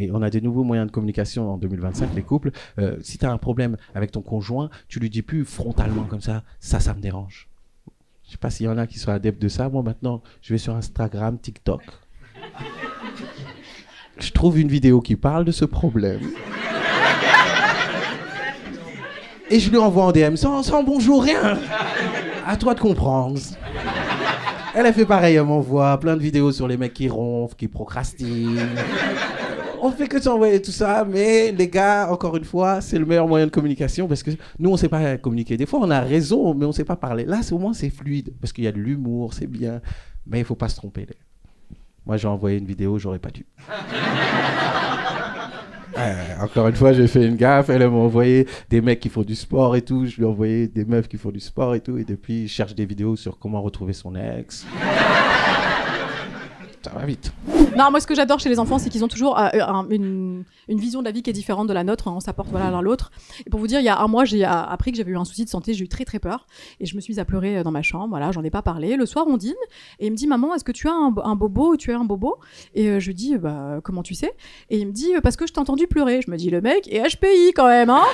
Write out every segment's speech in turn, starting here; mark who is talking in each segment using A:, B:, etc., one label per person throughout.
A: Et on a des nouveaux moyens de communication en 2025, les couples. Si tu as un problème avec ton conjoint, tu lui dis plus frontalement comme ça me dérange. Je sais pas s'il y en a qui sont adeptes de ça. Moi, maintenant, je vais sur Instagram, TikTok. Je trouve une vidéo qui parle de ce problème. Et je lui envoie en DM sans bonjour, rien. À toi de comprendre. Elle a fait pareil, elle m'envoie plein de vidéos sur les mecs qui ronflent, qui procrastinent. On fait que s'envoyer tout ça, mais les gars, encore une fois, c'est le meilleur moyen de communication parce que nous, on sait pas communiquer. Des fois, on a raison, mais on sait pas parler. Là, au moins, c'est fluide parce qu'il y a de l'humour, c'est bien. Mais il faut pas se tromper. Moi, j'ai envoyé une vidéo, j'aurais pas dû. Encore une fois, j'ai fait une gaffe. Elle m'a envoyé des mecs qui font du sport et tout. Je lui ai envoyé des meufs qui font du sport et tout. Et depuis, je cherche des vidéos sur comment retrouver son ex. Ça va vite.
B: Non, moi, ce que j'adore chez les enfants, c'est qu'ils ont toujours une vision de la vie qui est différente de la nôtre. On s'apporte l'un l'autre. Et pour vous dire, il y a un mois, j'ai appris que j'avais eu un souci de santé. J'ai eu très, très peur. Et je me suis mise à pleurer dans ma chambre. Voilà, j'en ai pas parlé. Le soir, on dîne. Et il me dit, maman, est-ce que tu as un bobo ou tu as un bobo? Et je lui dis, bah, comment tu sais? Et il me dit, parce que je t'ai entendu pleurer. Je me dis, le mec est HPI quand même, hein?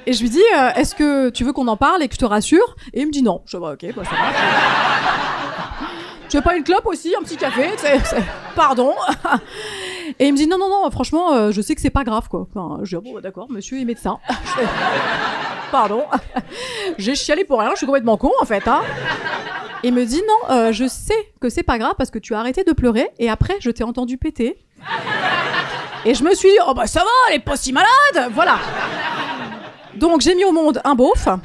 B: Et je lui dis, est-ce que tu veux qu'on en parle et que je te rassure? Et il me dit non. Je dis, bah, ok, bah, ça va. Tu veux pas une clope aussi, un petit café? Pardon. Et il me dit non, franchement, je sais que c'est pas grave, quoi. Enfin, je dis, bon, bah, d'accord, monsieur est médecin. Pardon. J'ai chialé pour rien, je suis complètement con, en fait, hein. Et il me dit non, je sais que c'est pas grave parce que tu as arrêté de pleurer et après, je t'ai entendu péter. Et je me suis dit, oh bah ça va, elle est pas si malade, voilà. Donc j'ai mis au monde un beauf. Hein.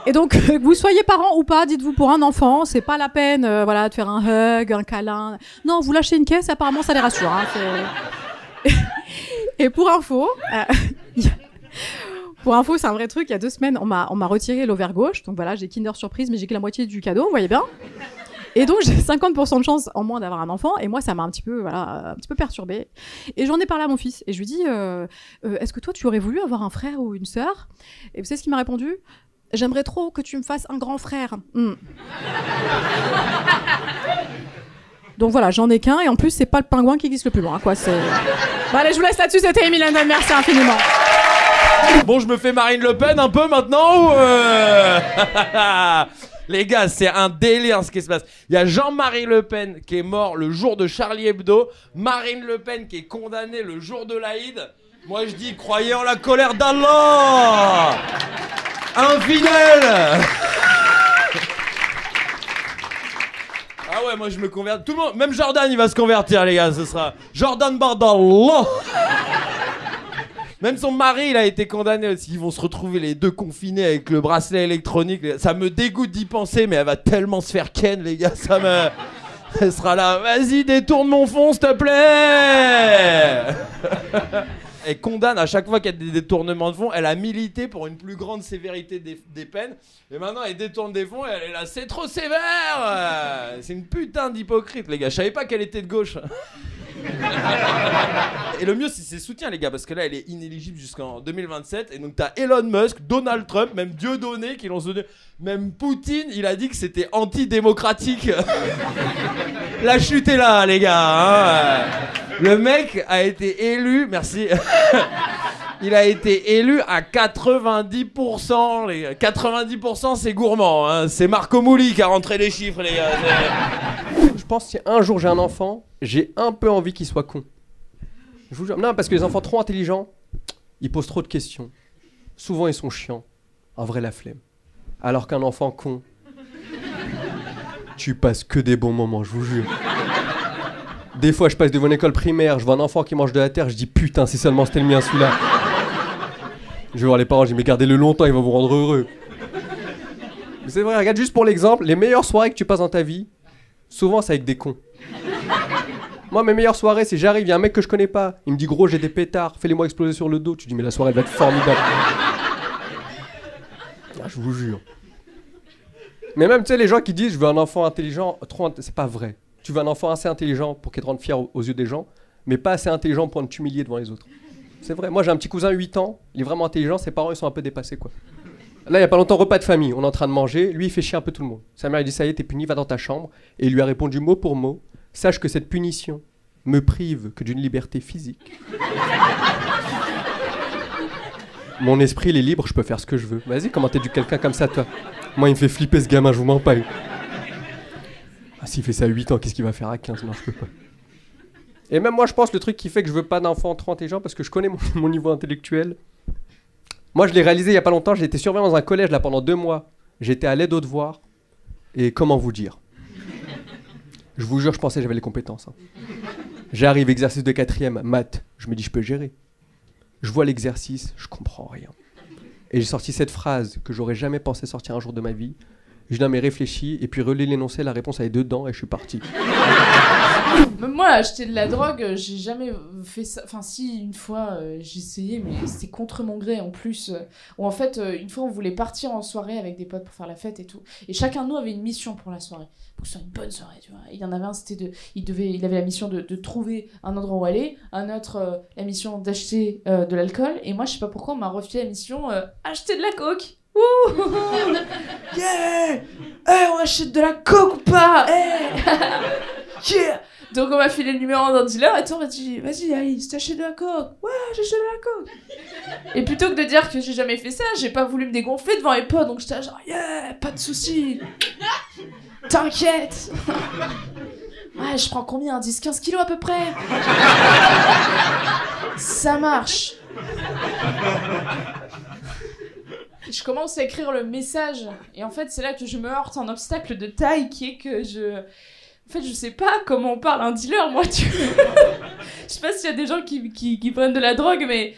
B: Et donc, que vous soyez parent ou pas, dites-vous pour un enfant, c'est pas la peine de faire un hug, un câlin. Non, vous lâchez une caisse, apparemment ça les rassure. Hein, et pour info, c'est un vrai truc, il y a 2 semaines, on m'a retiré l'ovaire gauche. Donc voilà, j'ai Kinder Surprise, mais j'ai que la moitié du cadeau, vous voyez bien. Et donc, j'ai 50% de chance en moins d'avoir un enfant. Et moi, ça m'a un petit peu perturbée. Et j'en ai parlé à mon fils. Et je lui dis, est-ce que toi, tu aurais voulu avoir un frère ou une sœur? Et vous savez ce qu'il m'a répondu? J'aimerais trop que tu me fasses un grand frère. Donc voilà, j'en ai qu'un. Et en plus, c'est pas le pingouin qui glisse le plus loin, quoi. Bon, allez, je vous laisse là-dessus. C'était Émile Hendel. Merci infiniment.
C: Bon, je me fais Marine Le Pen un peu maintenant ou Les gars, c'est un délire ce qui se passe. Il y a Jean-Marie Le Pen qui est mort le jour de Charlie Hebdo, Marine Le Pen qui est condamnée le jour de l'Aïd. Moi je dis, croyez en la colère d'Allah. Infidèle. Ah ouais, moi je me convertis. Tout le monde, même Jordan il va se convertir les gars, ce sera Jordan Bardallah. Même son mari, il a été condamné aussi. Ils vont se retrouver les deux confinés avec le bracelet électronique. Ça me dégoûte d'y penser, mais elle va tellement se faire ken, les gars. Elle sera là. Vas-y, détourne mon fond, s'il te plaît. Elle condamne à chaque fois qu'il y a des détournements de fonds. Elle a milité pour une plus grande sévérité des peines. Et maintenant, elle détourne des fonds et elle est là. C'est trop sévère. C'est une putain d'hypocrite, les gars. Je savais pas qu'elle était de gauche. Et le mieux c'est ses soutiens les gars, parce que là elle est inéligible jusqu'en 2027. Et donc t'as Elon Musk, Donald Trump, même Dieudonné qui l'ont soutenu. Même Poutine il a dit que c'était antidémocratique. La chute est là les gars, hein. Le mec a été élu, merci. Il a été élu à 90%. Les gars. 90% c'est gourmand, hein. C'est Marco Mouli qui a rentré les chiffres les gars.
D: Je pense que si un jour j'ai un enfant, j'ai un peu envie qu'il soit con. Je vous jure. Non, parce que les enfants trop intelligents, ils posent trop de questions. Souvent ils sont chiants. En vrai la flemme. Alors qu'un enfant con, tu passes que des bons moments, je vous jure. Des fois je passe devant une école primaire, je vois un enfant qui mange de la terre, je dis putain si seulement c'était le mien celui-là. Je vais voir les parents, je dis mais gardez-le longtemps, il va vous rendre heureux. C'est vrai, regarde juste pour l'exemple, les meilleures soirées que tu passes dans ta vie, souvent c'est avec des cons. Moi mes meilleures soirées c'est j'arrive, il y a un mec que je connais pas, il me dit gros j'ai des pétards, fais-les-moi exploser sur le dos. Tu dis mais la soirée elle va être formidable. Ah, je vous jure. Mais même tu sais les gens qui disent je veux un enfant intelligent, c'est pas vrai. Tu veux un enfant assez intelligent pour qu'il te rende fier aux yeux des gens, mais pas assez intelligent pour t'humilier devant les autres. C'est vrai, moi j'ai un petit cousin 8 ans, il est vraiment intelligent, ses parents ils sont un peu dépassés quoi. Là il y a pas longtemps, repas de famille, on est en train de manger, lui il fait chier un peu tout le monde. Sa mère il dit ça y est t'es puni, va dans ta chambre, et il lui a répondu mot pour mot. sache que cette punition me prive que d'une liberté physique. Mon esprit, il est libre, je peux faire ce que je veux. Vas-y, comment t'éduques quelqu'un comme ça, toi? Moi, il me fait flipper ce gamin, je vous mens pas. Ah, s'il fait ça à 8 ans, qu'est-ce qu'il va faire à 15? Non, je peux pas. Et même moi, je pense le truc qui fait que je veux pas d'enfant trop intelligent, parce que je connais mon niveau intellectuel. Moi, je l'ai réalisé il y a pas longtemps, j'ai été surveillant dans un collège là pendant 2 mois. J'étais à l'aide aux devoirs. Et comment vous dire? Je vous jure, je pensais que j'avais les compétences. Hein. J'arrive, exercice de 4e, maths. Je me dis, je peux gérer. Je vois l'exercice, je comprends rien. Et j'ai sorti cette phrase que j'aurais jamais pensé sortir un jour de ma vie. Je n'en ai réfléchi, et puis relis l'énoncé, la réponse avait dedans, et je suis parti.
E: Moi, acheter de la drogue, j'ai jamais fait ça. Enfin, si, une fois, j'ai essayé, mais c'était contre mon gré en plus. Où en fait, une fois, on voulait partir en soirée avec des potes pour faire la fête et tout. Et chacun de nous avait une mission pour la soirée. Pour que ce soit une bonne soirée, tu vois. Et il y en avait un, c'était il avait la mission de trouver un endroit où aller. Un autre, la mission d'acheter de l'alcool. Et moi, je sais pas pourquoi, on m'a refilé la mission acheter de la coke. Ouh yeah. Hey, on achète de la coke ou pas? Hey. Yeah. Donc on m'a filé le numéro d'un dealer et on m'a dit vas-y Alice, t'achètes de la coke. Ouais, j'achète de la coke. Et plutôt que de dire que j'ai jamais fait ça, j'ai pas voulu me dégonfler devant les potes, donc j'étais genre yeah, pas de soucis. T'inquiète. Ouais, je prends combien? 10-15 kilos à peu près. Ça marche. Je commence à écrire le message et en fait c'est là que je me heurte en obstacle de taille qui est que en fait je sais pas comment on parle à un dealer moi je sais pas s'il y a des gens qui prennent de la drogue mais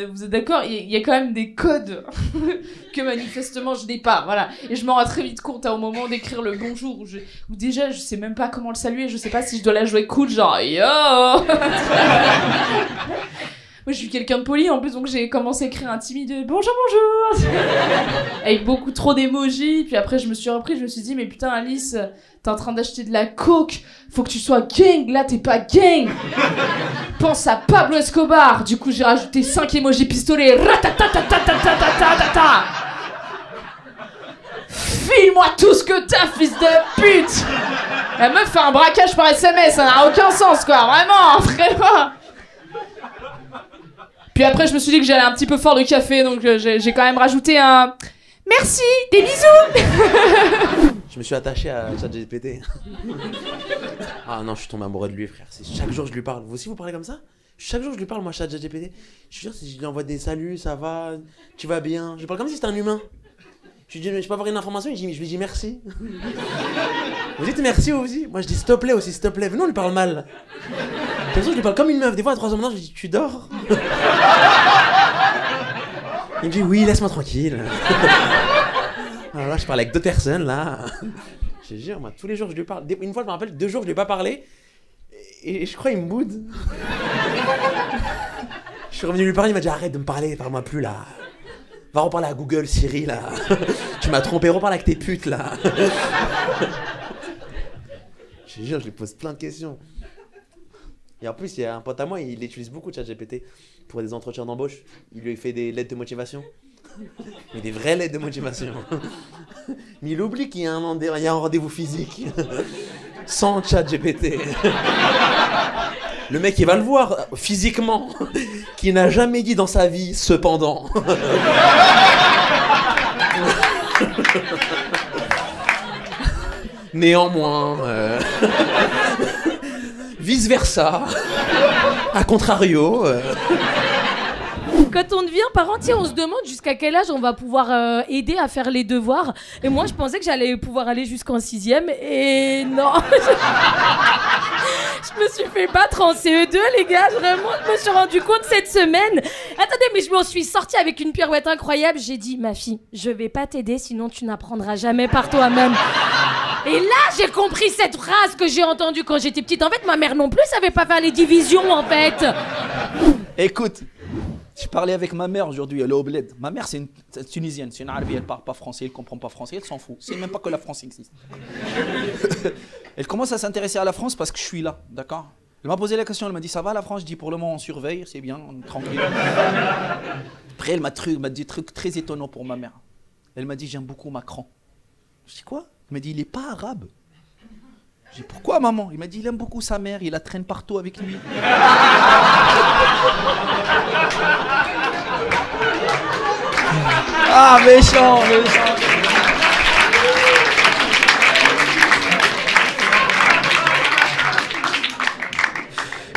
E: vous êtes d'accord, il y a quand même des codes que manifestement je n'ai pas, voilà, et je m'en rends très vite compte au moment d'écrire le bonjour où déjà je sais même pas comment le saluer, je sais pas si je dois la jouer cool genre yo. Moi, je suis quelqu'un de poli, en plus, donc j'ai commencé à écrire un timide « Bonjour, bonjour !» avec beaucoup trop d'émojis, puis après, je me suis repris, je me suis dit « Mais putain, Alice, t'es en train d'acheter de la coke, faut que tu sois gang, là, t'es pas gang !» Pense à Pablo Escobar. Du coup, j'ai rajouté 5 émojis pistolets. Ratatatatatatatata. File-moi tout ce que t'as, fils de pute. La meuf fait un braquage par SMS, ça n'a aucun sens, quoi, vraiment, vraiment. Puis après, je me suis dit que j'allais un petit peu fort de café, donc j'ai quand même rajouté un merci, des bisous.
F: Je me suis attaché à ChatGPT. Ah non, je suis tombé amoureux de lui, frère. Chaque jour, je lui parle. Vous aussi, vous parlez comme ça? Chaque jour, je lui parle, moi, ChatGPT. Je suis sûr, si je lui envoie des saluts, ça va, tu vas bien. Je lui parle comme si c'était un humain. Je lui dis, mais je peux avoir une information? Je lui dis merci. Vous dites merci aussi? Moi, je dis s'il te plaît aussi, s'il te plaît. Venez, on lui parle mal. De toute façon, je lui parle comme une meuf. Des fois, à 3h maintenant, je lui dis, tu dors? Il me dit, oui, laisse-moi tranquille. Alors là, je parle avec 2 personnes, là. Je te jure, moi, tous les jours, je lui parle. Une fois, je me rappelle, 2 jours, je lui ai pas parlé. Et je crois qu'il me boude. Je suis revenu lui parler, il m'a dit, arrête de me parler, parle-moi plus, là. Va reparler à Google, Siri, là. Tu m'as trompé, reparle avec tes putes, là. Je te jure, je lui pose plein de questions. Et en plus, il y a un pote à moi, il utilise beaucoup ChatGPT pour des entretiens d'embauche. Il lui fait des lettres de motivation. Mais des vraies lettres de motivation. Mais il oublie qu'il y a un rendez-vous physique. Sans ChatGPT. Le mec, il va le voir physiquement. Qui n'a jamais dit dans sa vie, cependant. Néanmoins. Vice versa. A contrario.
G: Quand on devient parent, on se demande jusqu'à quel âge on va pouvoir aider à faire les devoirs. Et moi, je pensais que j'allais pouvoir aller jusqu'en 6e. Et non. Je me suis fait battre en CE2, les gars. Vraiment, je me suis rendu compte cette semaine. Attendez, mais je m'en suis sortie avec une pirouette incroyable. J'ai dit, ma fille, je vais pas t'aider, sinon tu n'apprendras jamais par toi-même. Et là, j'ai compris cette phrase que j'ai entendue quand j'étais petite. En fait, ma mère non plus savait pas faire les divisions, en fait.
H: Écoute, je parlais avec ma mère aujourd'hui, elle est au bled. Ma mère, c'est une Tunisienne, c'est une Arabe, elle parle pas français, elle comprend pas français, elle s'en fout. C'est même pas que la France existe. Elle commence à s'intéresser à la France parce que je suis là, d'accord? Elle m'a posé la question, elle m'a dit, ça va la France? Je dis, pour le moment, on surveille, c'est bien, on est tranquille. Après, elle m'a dit des trucs très étonnants pour ma mère. Elle m'a dit, j'aime beaucoup Macron. Je dis, quoi? Elle m'a dit, il est pas arabe. J'ai dit pourquoi maman? Il m'a dit il aime beaucoup sa mère, il la traîne partout avec lui. Ah méchant, méchant.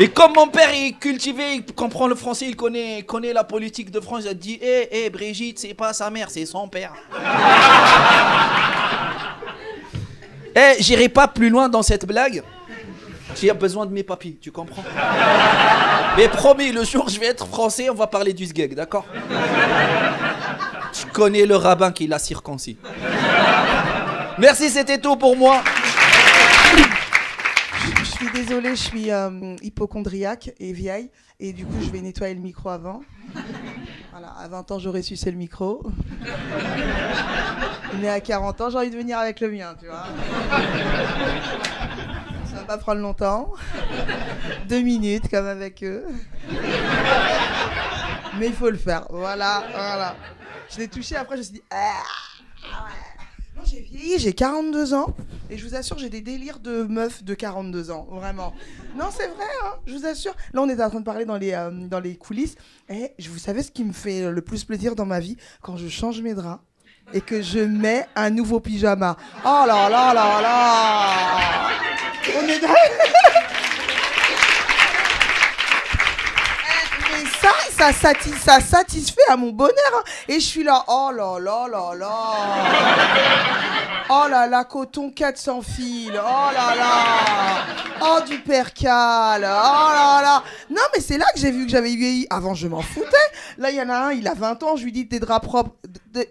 H: Et comme mon père est cultivé, il comprend le français, il connaît la politique de France, il a dit Brigitte, c'est pas sa mère, c'est son père. J'irai pas plus loin dans cette blague. J'ai besoin de mes papiers, tu comprends? Mais promis, le jour où je vais être français, on va parler du sgeg, d'accord? Je connais le rabbin qui l'a circoncis. Merci, c'était tout pour moi.
I: Je suis désolée, je suis hypocondriaque et vieille. Et du coup, je vais nettoyer le micro avant. Voilà, à 20 ans, j'aurais sucé le micro. Mais à 40 ans, j'ai envie de venir avec le mien, tu vois. Ça va pas prendre longtemps. 2 minutes, comme avec eux. Mais il faut le faire. Voilà, voilà. Je l'ai touché, après, je me suis dit... Non, j'ai vieilli, j'ai 42 ans. Et je vous assure, j'ai des délires de meuf de 42 ans. Vraiment. Non, c'est vrai, hein, je vous assure. Là, on était en train de parler dans les coulisses. Et vous savez ce qui me fait le plus plaisir dans ma vie? Quand je change mes draps et que je mets un nouveau pyjama. Oh là là là là. On est ça satisfait à mon bonheur. Hein. Et je suis là, oh là là là là. Oh là là, coton 400 fils. Oh là là. Oh, du percal. Oh là là. Non, mais c'est là que j'ai vu que j'avais vieilli. Avant, je m'en foutais. Là, il y en a un, il a 20 ans. Je lui dis, des draps propres.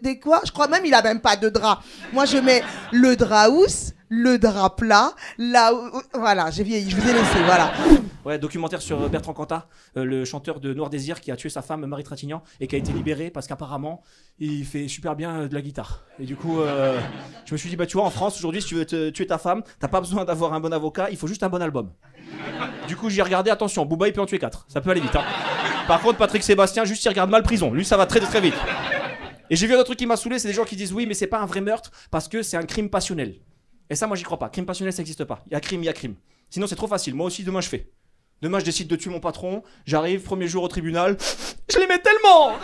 I: Des quoi? Je crois même il a même pas de drap. Moi, je mets le drap housse, le drap plat. Là, voilà, j'ai vieilli. Je vous ai laissé, voilà.
J: Ouais, documentaire sur Bertrand Cantat, le chanteur de Noir Désir qui a tué sa femme Marie Trintignant et qui a été libéré parce qu'apparemment il fait super bien de la guitare. Et du coup, je me suis dit, bah tu vois, en France aujourd'hui, si tu veux tuer ta femme, t'as pas besoin d'avoir un bon avocat, il faut juste un bon album. Du coup, j'ai regardé, attention, Booba il peut en tuer 4, ça peut aller vite. Hein. Par contre, Patrick Sébastien, juste il regarde mal prison, lui ça va très très vite. Et j'ai vu un autre truc qui m'a saoulé, c'est des gens qui disent oui, mais c'est pas un vrai meurtre parce que c'est un crime passionnel. Et ça, moi j'y crois pas. Crime passionnel, ça n'existe pas. Il y a crime, il y a crime. Sinon, c'est trop facile. Moi aussi, demain je fais. Demain, je décide de tuer mon patron, j'arrive, premier jour au tribunal, je l'aimais tellement.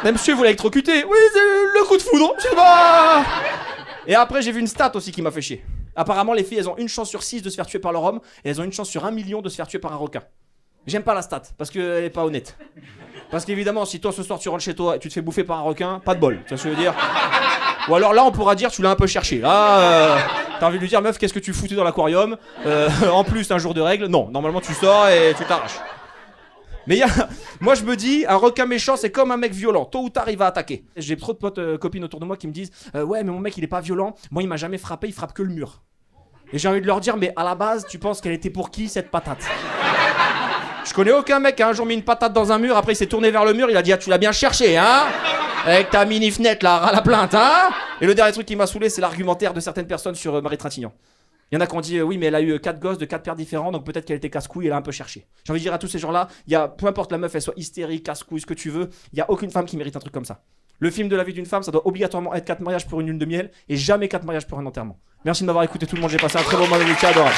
J: Non, monsieur, vous l'avez électrocuté. Oui, c'est le coup de foudre. Et après, j'ai vu une stat aussi qui m'a fait chier. Apparemment, les filles, elles ont une chance sur 6 de se faire tuer par leur homme, et elles ont une chance sur 1 million de se faire tuer par un requin. J'aime pas la stat, parce qu'elle est pas honnête. Parce qu'évidemment, si toi, ce soir, tu rentres chez toi et tu te fais bouffer par un requin, pas de bol, tu vois ce que je veux dire? Ou alors là, on pourra dire, tu l'as un peu cherché. Là, t'as envie de lui dire, meuf, qu'est-ce que tu foutais dans l'aquarium? En plus, un jour de règle. Non, normalement, tu sors et tu t'arraches. Mais moi, je me dis, un requin méchant, c'est comme un mec violent. Tôt ou tard, il va attaquer. J'ai trop de potes, copines autour de moi qui me disent, ouais, mais mon mec, il est pas violent. Moi, il m'a jamais frappé, il frappe que le mur. Et j'ai envie de leur dire, mais à la base, tu penses qu'elle était pour qui, cette patate? Je connais aucun mec qui a un jour mis une patate dans un mur, après il s'est tourné vers le mur, il a dit, ah, tu l'as bien cherché, hein? Avec ta mini-fenêtre là, à la plainte, hein? Et le dernier truc qui m'a saoulé, c'est l'argumentaire de certaines personnes sur Marie Trintignant. Il y en a qui ont dit, oui, mais elle a eu 4 gosses de 4 pères différents, donc peut-être qu'elle était casse-couille, elle a un peu cherché. J'ai envie de dire à tous ces gens-là, peu importe la meuf, elle soit hystérique, casse-couille, ce que tu veux, il n'y a aucune femme qui mérite un truc comme ça. Le film de la vie d'une femme, ça doit obligatoirement être 4 mariages pour une lune de miel, et jamais 4 mariages pour un enterrement. Merci de m'avoir écouté tout le monde, j'ai passé un très bon moment, adorable.